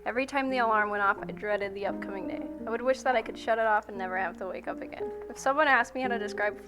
Every time the alarm went off, I dreaded the upcoming day. I would wish that I could shut it off and never have to wake up again. If someone asked me how to describe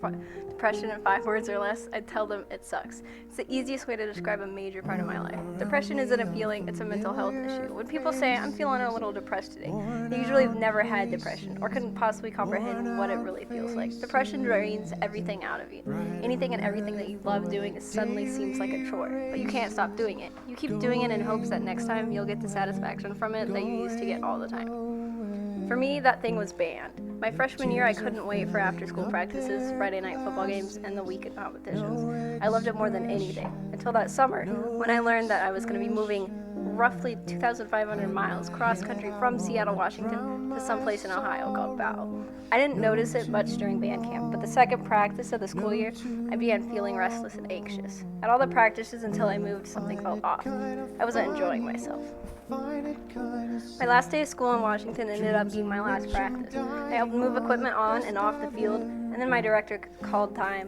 depression in 5 words or less, I'd tell them it sucks. It's the easiest way to describe a major part of my life. Depression isn't a feeling, it's a mental health issue. When people say, I'm feeling a little depressed today, they usually have never had depression or couldn't possibly comprehend what it really feels like. Depression drains everything out of you. Anything and everything that you love doing suddenly seems like a chore, but you can't stop doing it. You keep doing it in hopes that next time you'll get the satisfaction from it that you used to get all the time. For me, that thing was band. My freshman year, I couldn't wait for after-school practices, Friday night football games, and the weekend competitions. I loved it more than anything, until that summer, when I learned that I was going to be moving roughly 2,500 miles cross-country from Seattle, Washington, to someplace in Ohio called Bow. I didn't notice it much during band camp, but the second practice of the school year, I began feeling restless and anxious. At all the practices until I moved, something felt off. I wasn't enjoying myself. My last day of school in Washington ended up being my last practice. I helped move equipment on and off the field, and then my director called time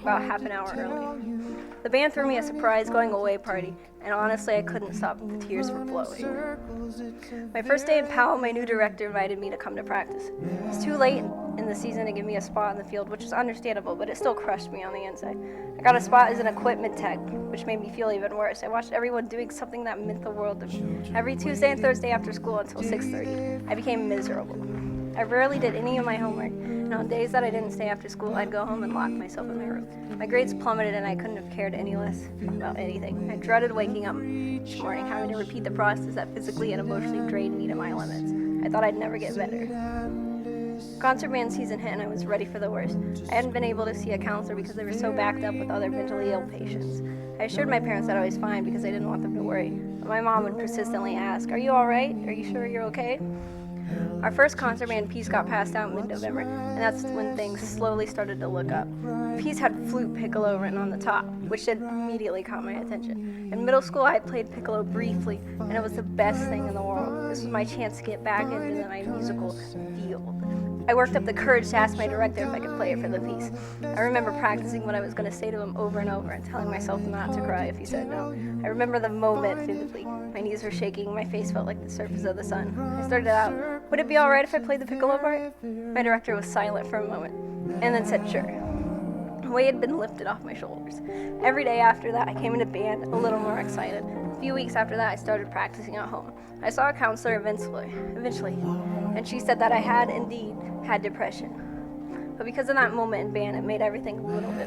about half an hour early. The band threw me a surprise going away party, and honestly I couldn't stop. The tears were flowing. My first day in Powell, my new director invited me to come to practice. It's too late in the season to give me a spot in the field, which is understandable, but it still crushed me on the inside. I got a spot as an equipment tech, which made me feel even worse. I watched everyone doing something that meant the world to me. Every Tuesday and Thursday after school until 6:30, I became miserable. I rarely did any of my homework, and on days that I didn't stay after school, I'd go home and lock myself in my room. My grades plummeted, and I couldn't have cared any less about anything. I dreaded waking up each morning, having to repeat the process that physically and emotionally drained me to my limits. I thought I'd never get better. Concert band season hit, and I was ready for the worst. I hadn't been able to see a counselor because they were so backed up with other mentally ill patients. I assured my parents that I was fine because I didn't want them to worry, but my mom would persistently ask, "Are you all right? Are you sure you're okay?" Our first concert band piece got passed out in mid-November, and that's when things slowly started to look up. The piece had flute piccolo written on the top, which immediately caught my attention. In middle school, I had played piccolo briefly, and it was the best thing in the world. This was my chance to get back into my musical field. I worked up the courage to ask my director if I could play it for the piece. I remember practicing what I was going to say to him over and over and telling myself not to cry if he said no. I remember the moment vividly. My knees were shaking, my face felt like the surface of the sun. I started out, "Would it be alright if I played the piccolo part?" My director was silent for a moment, and then said sure. A weight had been lifted off my shoulders. Every day after that, I came into band a little more excited. A few weeks after that, I started practicing at home. I saw a counselor eventually, and she said that I had indeed had depression. But because of that moment in band, it made everything a little bit